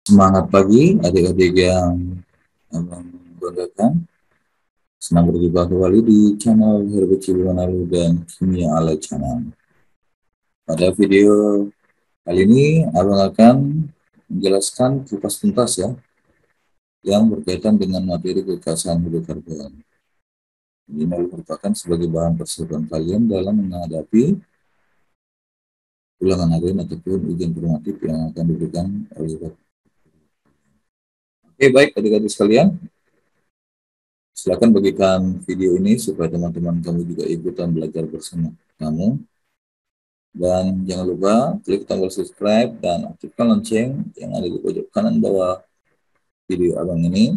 Semangat pagi adik-adik yang banggakan. Senang berjumpa kembali di channel Herbeci Manalu dan Kimia Ala Channel. Pada video kali ini abang akan menjelaskan kupas tuntas ya yang berkaitan dengan materi kekasan hidrokarbon. Ini merupakan sebagai bahan persiapan kalian dalam menghadapi ulangan harian ataupun ujian formatif yang akan diberikan oleh Oke, baik adik-adik sekalian. Silakan bagikan video ini supaya teman-teman kamu juga ikutan belajar bersama kamu. Dan jangan lupa klik tombol subscribe dan aktifkan lonceng yang ada di pojok kanan bawah video abang ini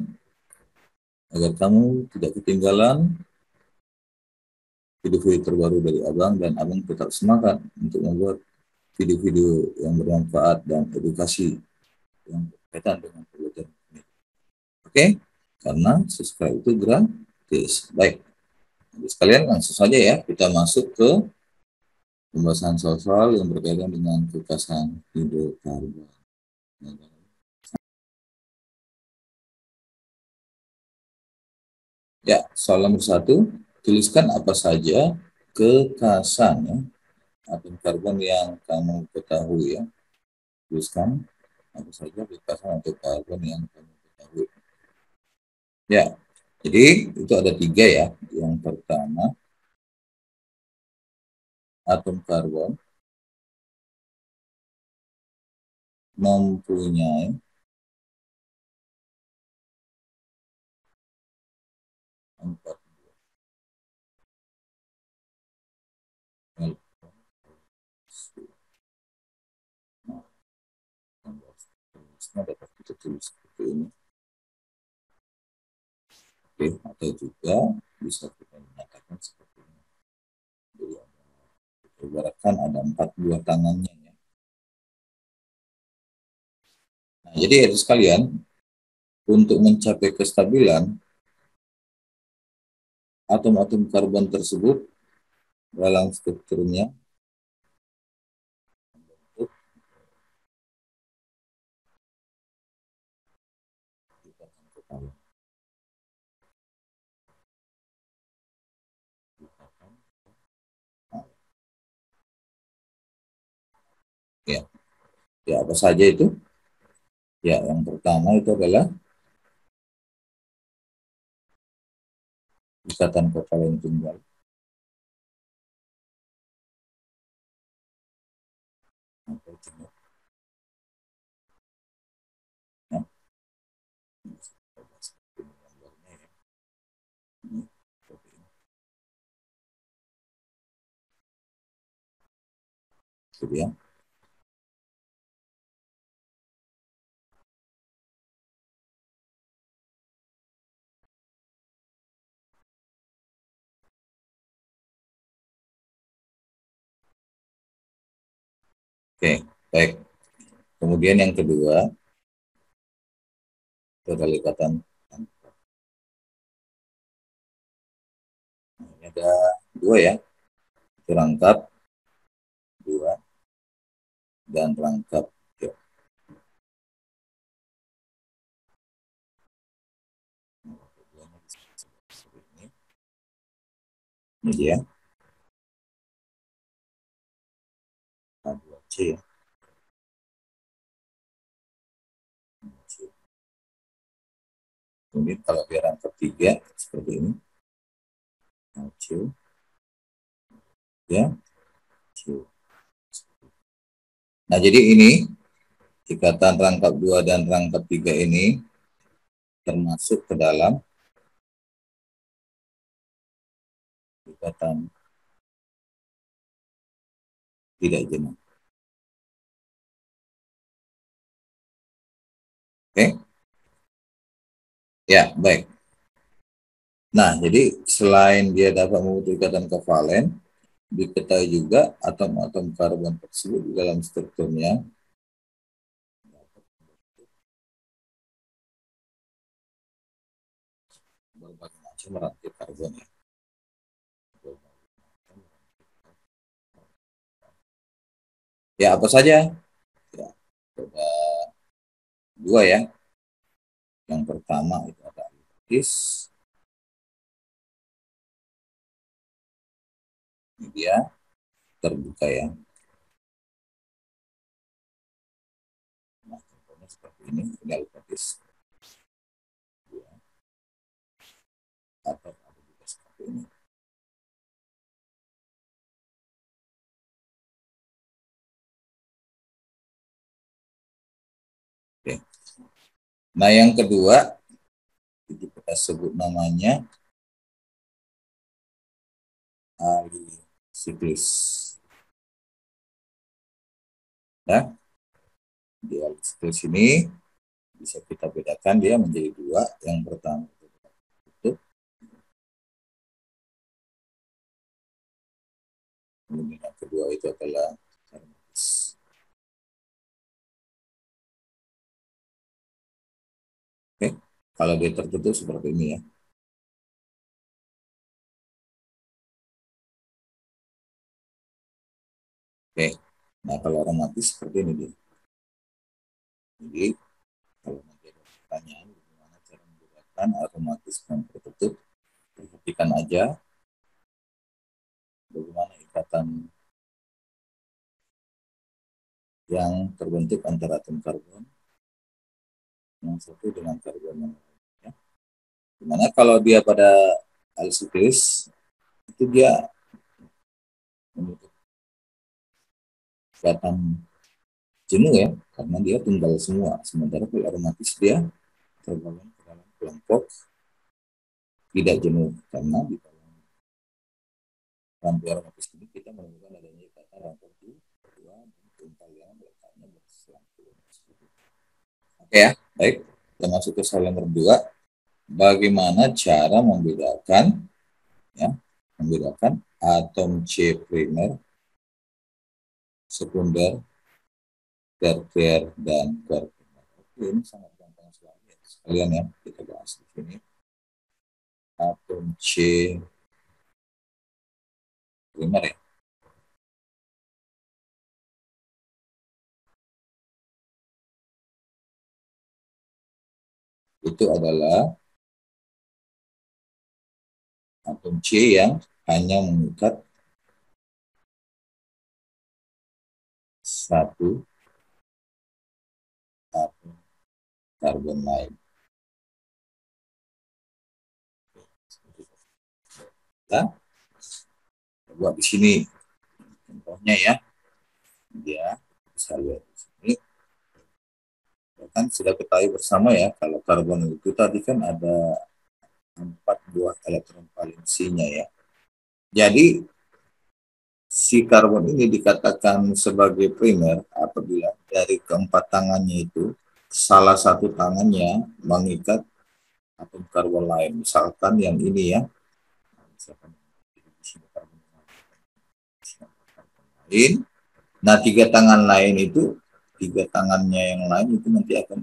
agar kamu tidak ketinggalan video-video terbaru dari abang dan abang tetap semangat untuk membuat video-video yang bermanfaat dan edukasi yang berkaitan dengan pelajaran ini. Oke? Karena subscribe itu gratis. Baik. Jadi sekalian langsung saja ya kita masuk ke pembahasan soal yang berkaitan dengan kekasan hidrokarbon. Ya, soal nomor 1, tuliskan apa saja kekasan ya, atom karbon yang kamu ketahui ya. Tuliskan apa saja kekasan atom karbon yang kamu ketahui. Ya, jadi itu ada 3 ya. Yang pertama, atom karbon mempunyai empat elektron. Nah, dapat kita tulis seperti ini. Oke, atau juga bisa kita menyatakan seperti ini. Jadi, ibaratkan ada 4 buah tangannya ya. Nah, jadi itu sekalian, untuk mencapai kestabilan atom-atom karbon tersebut dalam strukturnya ya, ya apa saja itu? Ya, yang pertama itu adalah ikatan kovalen tunggal. Ya. Gitu ya. Oke, baik. Kemudian yang kedua itu adalah ikatan. Ini ada 2 ya, itu rangkap 2 dan rangkap 3. Ini dia A2C ya. Kemudian kalau dia rangkap 3 seperti ini, AC ya, C. Nah, jadi ini ikatan rangkap 2 dan rangkap 3 ini termasuk ke dalam ikatan tidak jenuh. Oke? Ya, baik. Nah, jadi selain dia dapat membentuk ikatan kovalen, diketahui juga atom-atom karbon tersebut di dalam strukturnya berbagai macam rantai karbon ya. Ya, apa saja? Ya, coba dua ya. Yang pertama itu ada alifatis. Ini dia terbuka ya. Nah, contohnya seperti ini alifatis. Atau ada juga seperti ini. Oke. Nah, yang kedua itu kita sebut namanya alisiklis. Ya, di alisiklis ini bisa kita bedakan dia menjadi dua. Yang pertama itu, kemudian yang kedua itu adalah hermetis. Oke, kalau dia tertutup seperti ini ya. Oke, nah kalau aromatis seperti ini dia. Jadi kalau nanti ada pertanyaan bagaimana cara membedakan aromatis dan tertutup, perhatikan aja bagaimana ikatan yang terbentuk antara atom karbon yang satu dengan karbon yang lainnya. Dimana kalau dia pada alisiklis itu dia membentuk ikatan jenuh ya, karena dia tunggal semua. Sementara kalau aromatis dia tergabung ke dalam kelompok tidak jenuh, karena di dalam rantai aromatis ini kita menemukan adanya ikatan rantai kedua dan tunggal yang letaknya berselang. Oke ya, baik. Kita masuk ke soal nomor 2. Bagaimana cara membedakan ya, membedakan atom C primer, sekunder, tersier, dan kuarter. Oke, ini sangat gampang sekali ya. Sekalian ya, kita bahas di sini. Atom C primer ya. Itu adalah atom C yang hanya mengikat satu atom karbon lain. Kita buat di sini contohnya ya. Dia bisa lihat di sini. Kan sudah ketahui bersama ya, kalau karbon itu tadi kan ada 4 buah elektron valensinya ya. Jadi si karbon ini dikatakan sebagai primer apabila dari keempat tangannya itu salah satu tangannya mengikat atom karbon lain. Misalkan yang ini ya, misalkan di sini karbon lain. Nah, tiga tangan lain itu, tiga tangannya yang lain itu nanti akan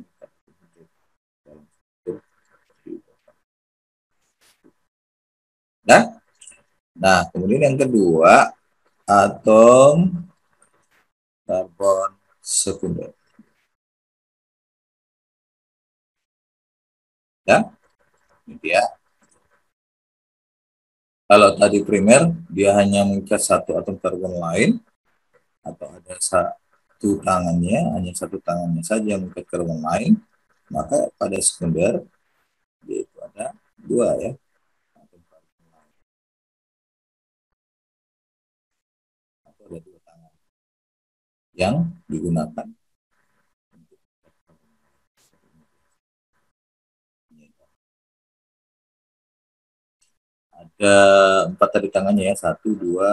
nah, nah kemudian yang kedua atom karbon sekunder. Ya, ini dia. Kalau tadi primer, dia hanya mengikat satu atom karbon lain, atau ada satu tangannya, hanya satu tangannya saja yang mengikat karbon lain, maka pada sekunder, dia itu ada dua ya. Atom karbon lain. Atau ada dua tangan yang digunakan. Ada empat tadi tangannya ya, satu, dua,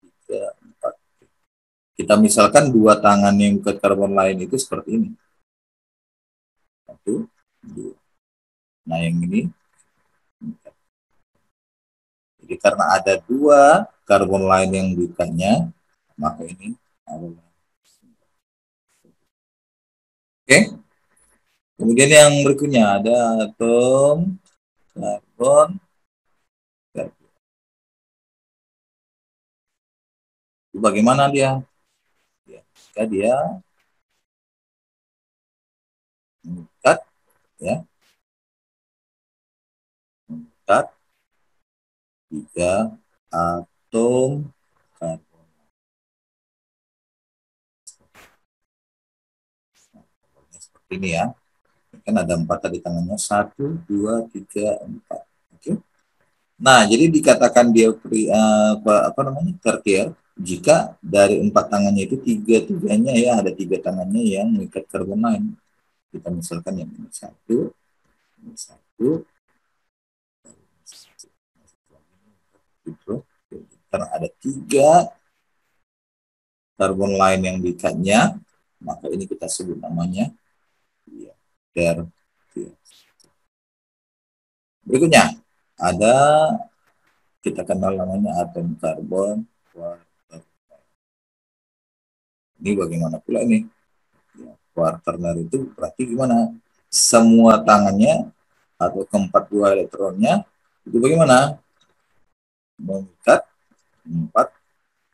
tiga, empat. Kita misalkan dua tangan yang ke karbon lain itu seperti ini. Satu, dua. Nah yang ini. Jadi karena ada dua karbon lain yang diikatnya, maka ini adalah. Oke. Kemudian yang berikutnya ada atom karbon. Bagaimana dia? Ya, jika dia mengikat, ya, mengikat tiga atom karbon. Seperti ini ya. Kan ada 4 tadi tangannya. 1, 2, 3, 4. Oke. Nah, jadi dikatakan dia apa namanya tertier jika dari 4 tangannya itu tiga-tiganya ya ada 3 tangannya yang mengikat karbon lain. Kita misalkan yang ini satu, gitu. Karena ada 3 karbon lain yang diikatnya, maka ini kita sebut namanya tertier. Berikutnya ada kita kenal namanya atom karbon. Ini bagaimana pula ini? Quaternar itu berarti gimana? Semua tangannya atau keempat buah elektronnya itu bagaimana? Mengikat 4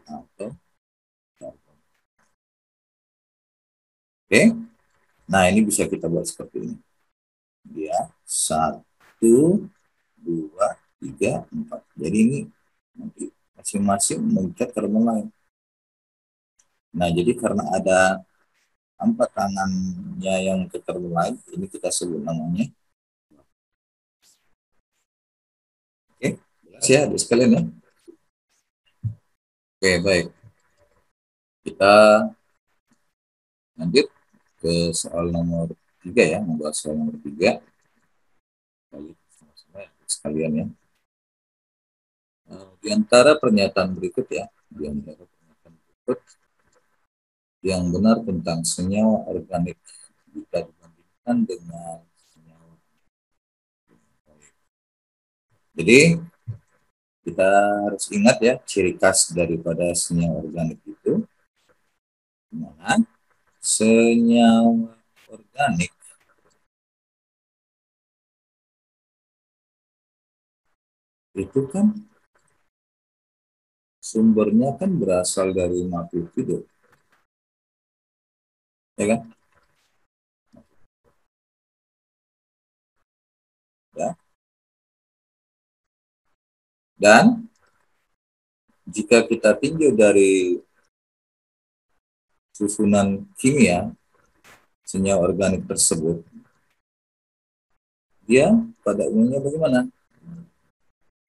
atom karbon. Oke. Nah, ini bisa kita buat seperti ini. Dia 1, 2, 3, 4. Jadi ini nanti masing-masing mengikat karbon lain. Nah, jadi karena ada 4 tangannya yang ke karbon lain, ini kita sebut namanya. Oke, jelas ya, ada sekalian ya. Oke, baik. Kita lanjut ke soal nomor 3 ya, membahas soal nomor 3. Sekalian ya. Di antara pernyataan berikut ya, di antara pernyataan berikut yang benar tentang senyawa organik jika dibandingkan dengan senyawa. Jadi kita harus ingat ya ciri khas daripada senyawa organik itu, dimana senyawa organik itu kan sumbernya kan berasal dari makhluk hidup, ya kan? Ya. Dan jika kita tinjau dari susunan kimia senyawa organik tersebut, dia pada umumnya bagaimana?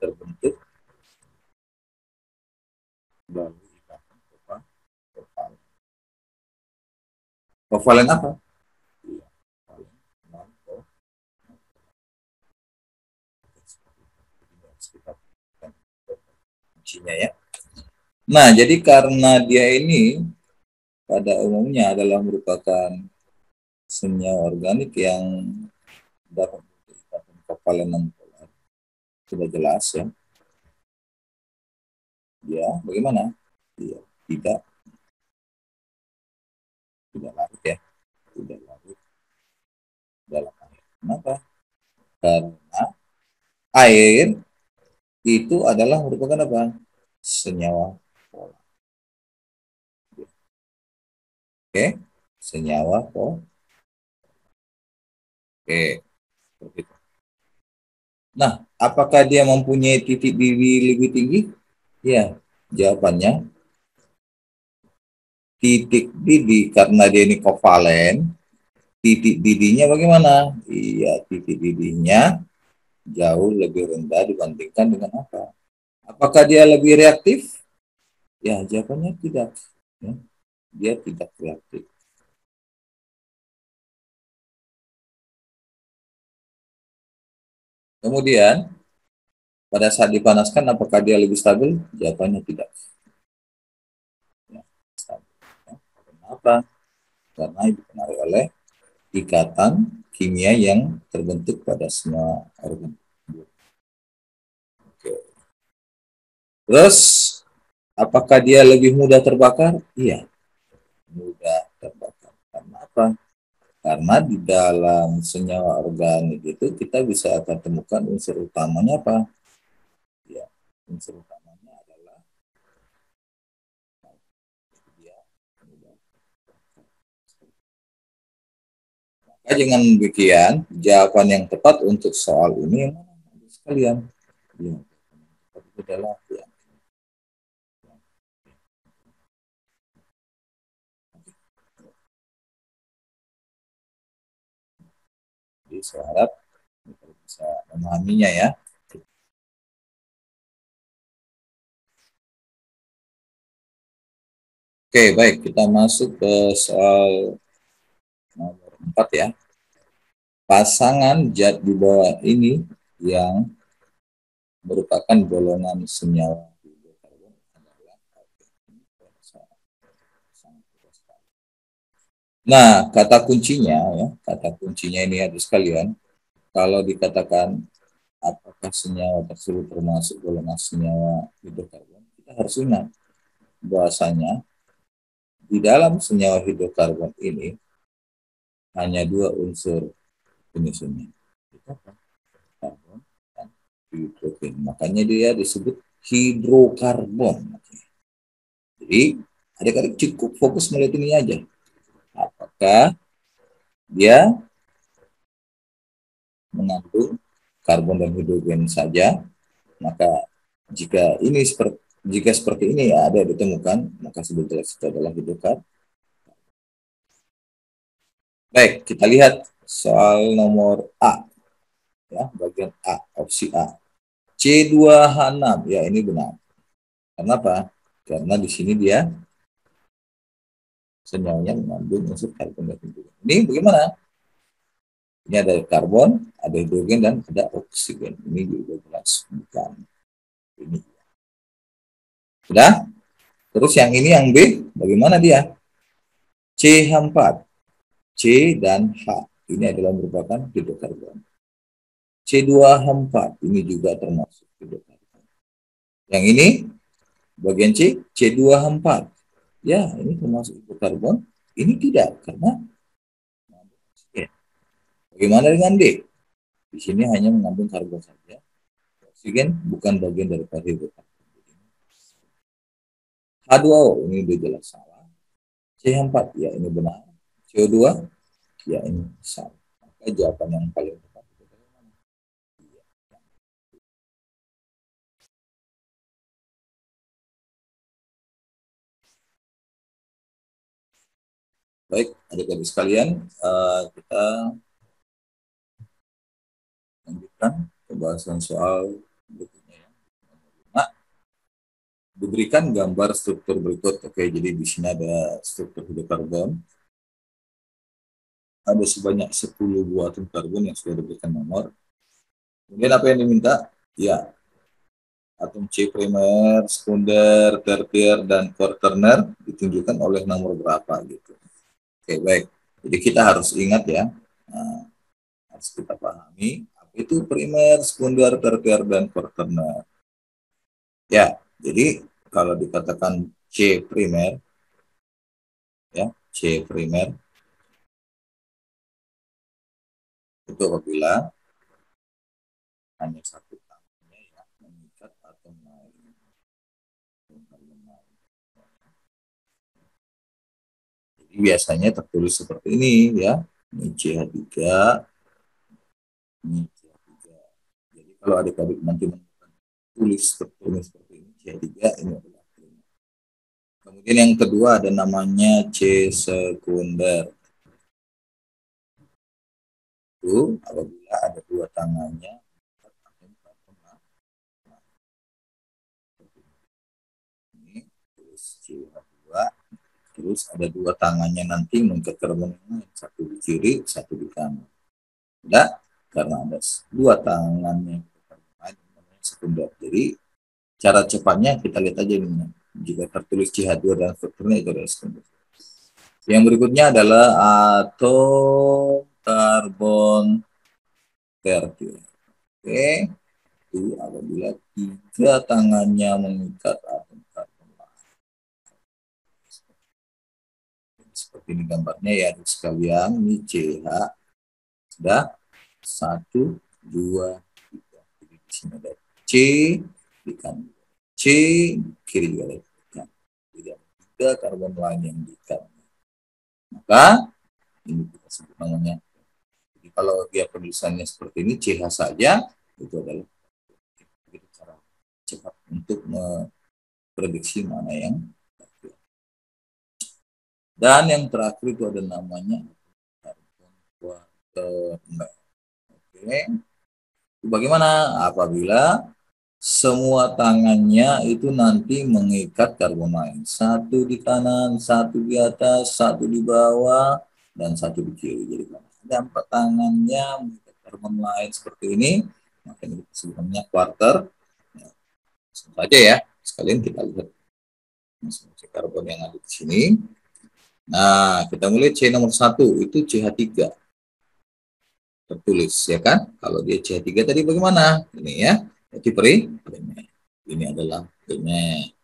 Terbentuk melalui ikatan kovalen. Kovalen apa? Kuncinya ya. Nah, jadi karena dia ini pada umumnya adalah merupakan senyawa organik yang dapat ikatan kovalen non polar, sudah jelas ya. Dia bagaimana? Dia tidak tidak larut ya, tidak larut dalam air. Kenapa? Karena air itu adalah merupakan apa? Senyawa polar. Oke, senyawa polar. Oke, seperti itu. Nah, apakah dia mempunyai titik didih lebih tinggi? Ya, jawabannya titik didih karena dia ini kovalen. Titik didihnya bagaimana? Iya, titik didihnya jauh lebih rendah dibandingkan dengan apa? Apakah dia lebih reaktif? Ya, jawabannya tidak. Ya, dia tidak reaktif. Kemudian, pada saat dipanaskan, apakah dia lebih stabil? Jawabannya tidak. Ya, stabil. Ya. Kenapa? Karena dipengaruhi oleh ikatan kimia yang terbentuk pada semua organ. Oke. Terus, apakah dia lebih mudah terbakar? Iya, mudah terbakar. Karena apa? Karena di dalam senyawa organik itu kita bisa akan temukan unsur utamanya apa? Ya, unsur utamanya adalah dia mudah. Dengan demikian, jawaban yang tepat untuk soal ini sekalian. Ya, itu adalah ya. Jadi saya harap bisa memahaminya ya. Oke, baik. Kita masuk ke soal nomor 4 ya. Pasangan zat di bawah ini yang merupakan golongan senyawa hidrokarbon adalah. Nah, kata kuncinya ya, kata kuncinya ini ada sekalian. Kalau dikatakan apakah senyawa tersebut termasuk golongan senyawa hidrokarbon, kita harus ingat bahwasanya di dalam senyawa hidrokarbon ini hanya dua unsur penyusunnya, karbon dan hidrogen. Makanya dia disebut hidrokarbon. Jadi adik-adik cukup fokus melihat ini aja. Apakah dia mengandung karbon dan hidrogen saja, maka jika seperti ini ya ada ditemukan, maka sebetulnya itu adalah hidrokarbon. Baik, kita lihat soal nomor A, ya, bagian A, opsi A. C2H6, ya ini benar. Kenapa? Karena di sini dia senyawanya mengandung unsur karbon dan hidrogen. Ini bagaimana? Ini ada karbon, ada hidrogen, dan ada oksigen. Ini juga jelas bukan ini. Sudah? Terus yang ini yang B, bagaimana dia? CH4, C dan H. Ini adalah merupakan hidrokarbon. C2H4 ini juga termasuk hidrokarbon. Yang ini bagian C, C2H4. Ya, ini termasuk hidrokarbon. Ini tidak, karena ya. Bagaimana dengan D? Di sini hanya mengandung karbon saja. Oksigen bukan bagian daripada hidrokarbon. H2O ini udah jelas salah. C4 ya ini benar. CO2 ya ini salah. Maka jawaban yang paling tepat itu adalah mana? Baik, adik-adik sekalian, kita lanjutkan pembahasan soal berikutnya ya. Nah, diberikan gambar struktur berikut. Oke, jadi di sini ada struktur hidrokarbon. Ada sebanyak 10 buah atom karbon yang sudah diberikan nomor. Kemudian apa yang diminta? Ya, atom C primer, sekunder, tertier, dan quaterner ditunjukkan oleh nomor berapa gitu. Oke, baik. Jadi kita harus ingat ya, nah, harus kita pahami apa itu primer, sekunder, tertier, dan quaterner. Ya, jadi kalau dikatakan C primer, ya C primer itu apabila hanya satu tangannya ya mengikat atau naik. Jadi biasanya tertulis seperti ini ya, ini CH3, ini CH3. Jadi kalau adik-adik nanti tulis seperti ini CH3 ini adalah primer. Kemudian yang kedua ada namanya C sekunder. Itu apabila ada dua tangannya ini terus CH2, terus ada dua tangannya nanti mengikat karbon yang lain, satu di kiri, satu di kanan. Tidak, karena ada dua tangannya sekunder. Jadi cara cepatnya kita lihat aja ini. Jika tertulis CH2 dan strukturnya itu adalah sekunder. Yang berikutnya adalah atom karbon tertier. Oke, itu apabila tiga tangannya mengikat atom karbon. Seperti ini gambarnya ya sekalian. Ini CH sudah satu, dua, tiga. Jadi di sini ada C di kanan, C kiri juga ada kan. Jadi ada tiga karbon lain yang diikat. Maka ini kita sebut namanya kalau dia penulisannya seperti ini, CH saja, itu adalah cara cepat untuk memprediksi mana yang. Dan yang terakhir itu ada namanya karbon kuaterner. Oke. Bagaimana apabila semua tangannya itu nanti mengikat karbon lain. Satu di kanan, satu di atas, satu di bawah, dan satu di kiri. Jadi ada 4 tangannya mengikat karbon lain seperti ini, maka ini disebutnya quarter. Nah, langsung saja ya, sekalian kita lihat masing-masing karbon yang ada di sini. Nah, kita mulai C nomor 1, itu CH3. Tertulis, ya kan? Kalau dia CH3 tadi bagaimana? Ini ya, jadi primer. Ini adalah primer.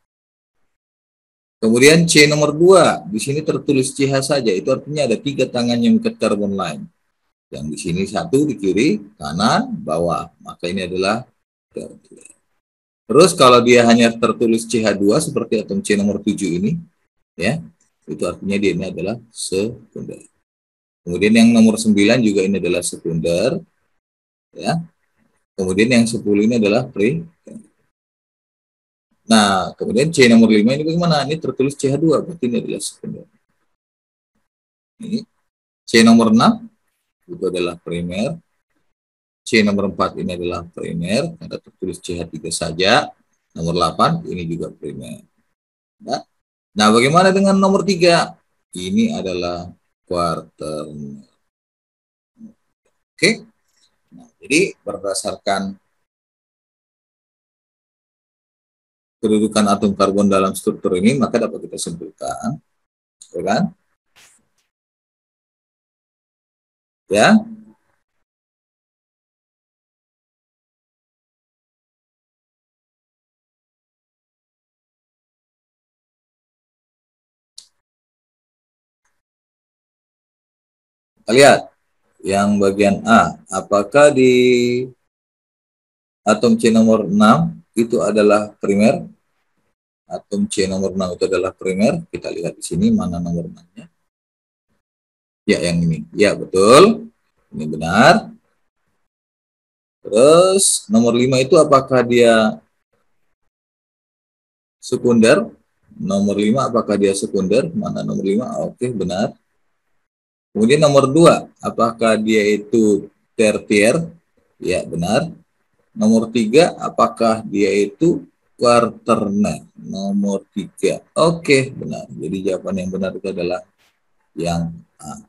Kemudian C nomor 2, di sini tertulis CH saja, itu artinya ada 3 tangan yang mengikat karbon lain. Yang di sini 1 di kiri, kanan, bawah. Maka ini adalah tertulis. Terus kalau dia hanya tertulis CH2 seperti atom C nomor 7 ini, ya, itu artinya dia ini adalah sekunder. Kemudian yang nomor 9 juga ini adalah sekunder, ya. Kemudian yang 10 ini adalah primer. Nah, kemudian C nomor 5 ini bagaimana? Ini tertulis CH2, berarti ini adalah sekunder. Ini C nomor 6 itu adalah primer. C nomor 4 ini adalah primer, ada tertulis CH3 saja. Nomor 8 ini juga primer. Nah, bagaimana dengan nomor 3? Ini adalah quaterner. Oke. Nah, jadi berdasarkan kedudukan atom karbon dalam struktur ini, maka dapat kita simpulkan, ya kan? Ya. Kita lihat yang bagian A, apakah di atom C nomor 6 itu adalah primer? Atom C nomor 6 itu adalah primer. Kita lihat di sini mana nomor 6-nya. Ya, yang ini. Ya, betul. Ini benar. Terus nomor 5 itu apakah dia sekunder? Nomor 5 apakah dia sekunder? Mana nomor 5? Oke, benar. Kemudian nomor 2, apakah dia itu tertier? Ya, benar. Nomor 3, apakah dia itu quaterner? Nomor 3. Oke, benar. Jadi jawaban yang benar itu adalah yang A.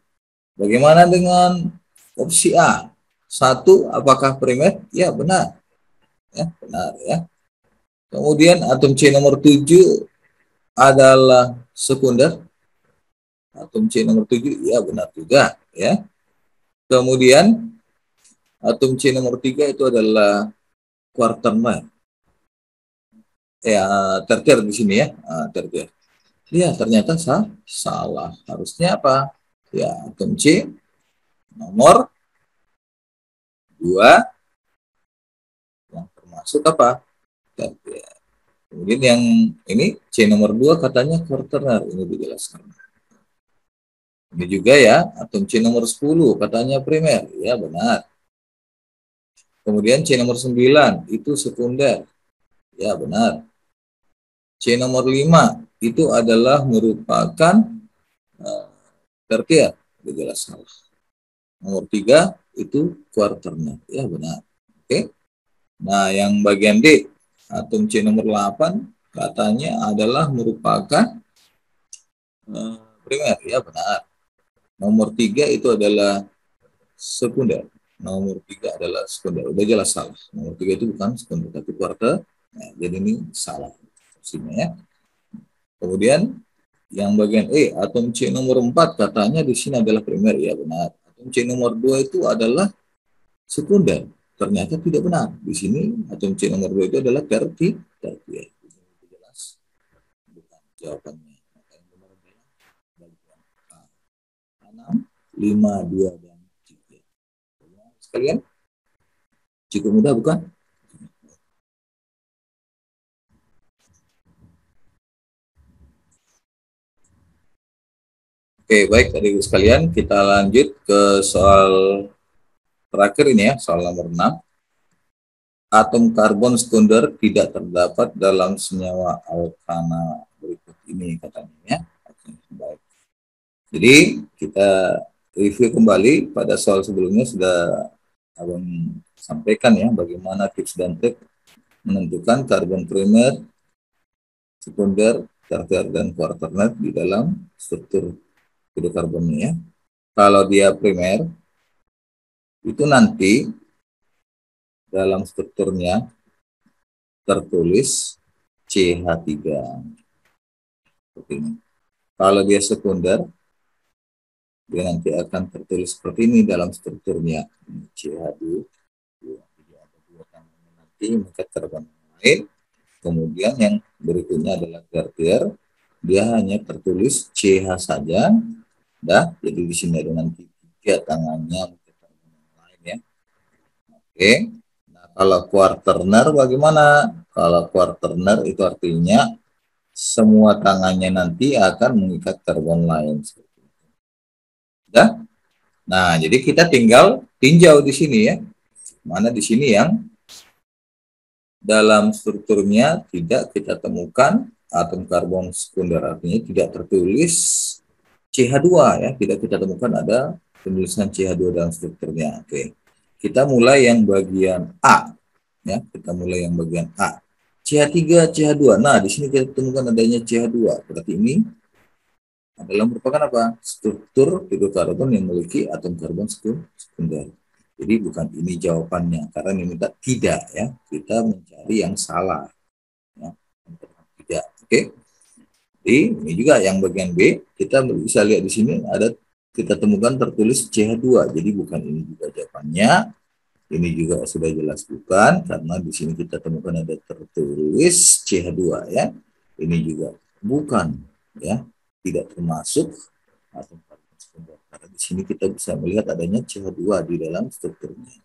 Bagaimana dengan opsi A? 1, apakah primer? Ya, benar. Ya, benar ya. Kemudian atom C nomor 7 adalah sekunder. Atom C nomor 7, ya benar juga ya. Kemudian atom C nomor 3 itu adalah quaterner. Ya, tertier di sini ya, tertier. Ya, ternyata salah. Harusnya apa? Ya, atom C nomor 2 yang termasuk apa? Tertier. Kemudian yang ini C nomor 2 katanya quaterner, ini dijelaskan. Ini juga ya, atom C nomor 10 katanya primer. Ya, benar. Kemudian C nomor 9 itu sekunder. Ya, benar. C nomor 5 itu adalah merupakan tertier. Itu jelas salah. Nomor 3 itu quaterner. Ya, benar. Oke. Nah, yang bagian D, atom C nomor 8 katanya adalah merupakan primer. Ya, benar. Nomor 3 itu adalah sekunder. Nomor 3 adalah sekunder. Udah jelas salah. Nomor 3 itu bukan sekunder, tapi quarter. Nah, jadi ini salah. Ya. Kemudian yang bagian E, atom C nomor 4 katanya di sini adalah primer. Ya, benar. Atom C nomor 2 itu adalah sekunder. Ternyata tidak benar. Di sini atom C nomor 2 itu adalah tertier. Jelas. Bukan jawabannya. Yang benar adalah bagian A. 6, 5, 2, dan 3. Sekalian, cukup mudah bukan? Oke, baik adik sekalian, kita lanjut ke soal terakhir ini ya, soal nomor 6. Atom karbon sekunder tidak terdapat dalam senyawa alkana berikut ini katanya ya. Oke, baik. Jadi kita review kembali pada soal sebelumnya sudah Abang sampaikan ya bagaimana tips dan trik menentukan karbon primer, sekunder, tersier dan kuarterner di dalam struktur hidrokarbonnya ya. Kalau dia primer itu nanti dalam strukturnya tertulis CH3 seperti ini. Kalau dia sekunder, dia nanti akan tertulis seperti ini dalam strukturnya CH2. Jadi ada dua tanggungan nanti mengikat karbon lain. Kemudian yang berikutnya adalah tertier, dia hanya tertulis CH saja. Dah, jadi di sini ada nanti tiga tangannya mengikat karbon lain ya. Oke. Nah, kalau quaterner bagaimana? Kalau quaterner itu artinya semua tangannya nanti akan mengikat karbon lain. Sudah? Nah, jadi kita tinggal tinjau di sini ya. Mana di sini yang dalam strukturnya tidak kita temukan atom karbon sekunder, artinya tidak tertulis CH2 ya, tidak kita temukan ada penulisan CH2 dalam strukturnya. Oke. Kita mulai yang bagian A ya, kita mulai yang bagian A. CH3, CH2. Nah, di sini kita temukan adanya CH2. Berarti ini adalah merupakan apa? Struktur hidrokarbon yang memiliki atom karbon sekunder. Jadi bukan ini jawabannya, karena ini minta tidak ya. Kita mencari yang salah. Ya. Tidak. Oke. Jadi ini juga yang bagian B, kita bisa lihat di sini ada kita temukan tertulis CH2. Jadi bukan ini juga jawabannya. Ini juga sudah jelas bukan, karena di sini kita temukan ada tertulis CH2 ya. Ini juga bukan ya, tidak termasuk atom karbon sekunder. Karena di sini kita bisa melihat adanya CH2 di dalam strukturnya.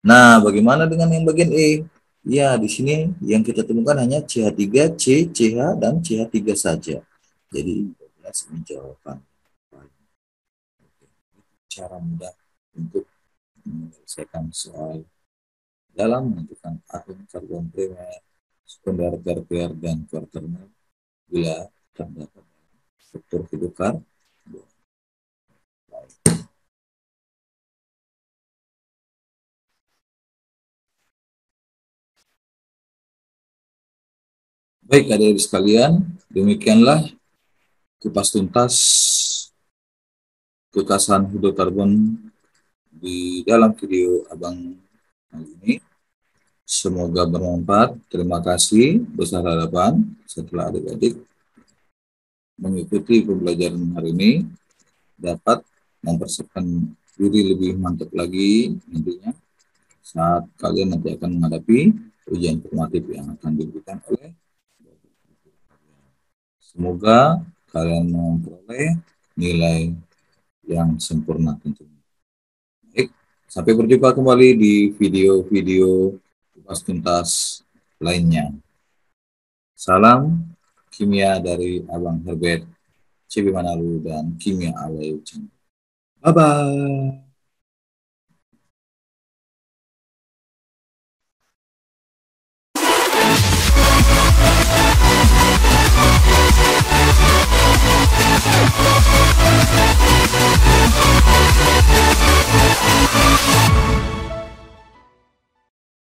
Nah, bagaimana dengan yang bagian E? Ya, di sini yang kita temukan hanya CH3, C, CH, dan CH3 saja. Jadi, jelas ini jawaban. Cara mudah untuk menyelesaikan soal dalam menentukan atom karbon primer, sekunder, tersier, dan kuarterner bila terdapat struktur hidrokarbon. Baik, adik-adik sekalian, demikianlah kupas tuntas kekasan hidrokarbon di dalam video Abang kali ini. Semoga bermanfaat. Terima kasih. Besar harapan setelah adik-adik mengikuti pembelajaran hari ini dapat mempersiapkan diri lebih mantap lagi nantinya saat kalian nanti akan menghadapi ujian formatif yang akan diberikan oleh. Semoga kalian memperoleh nilai yang sempurna tentunya. Baik, sampai berjumpa kembali di video-video kupas tuntas lainnya. Salam kimia dari Abang Herbert, CB Manalu, dan Kimia Alay. Bye-bye.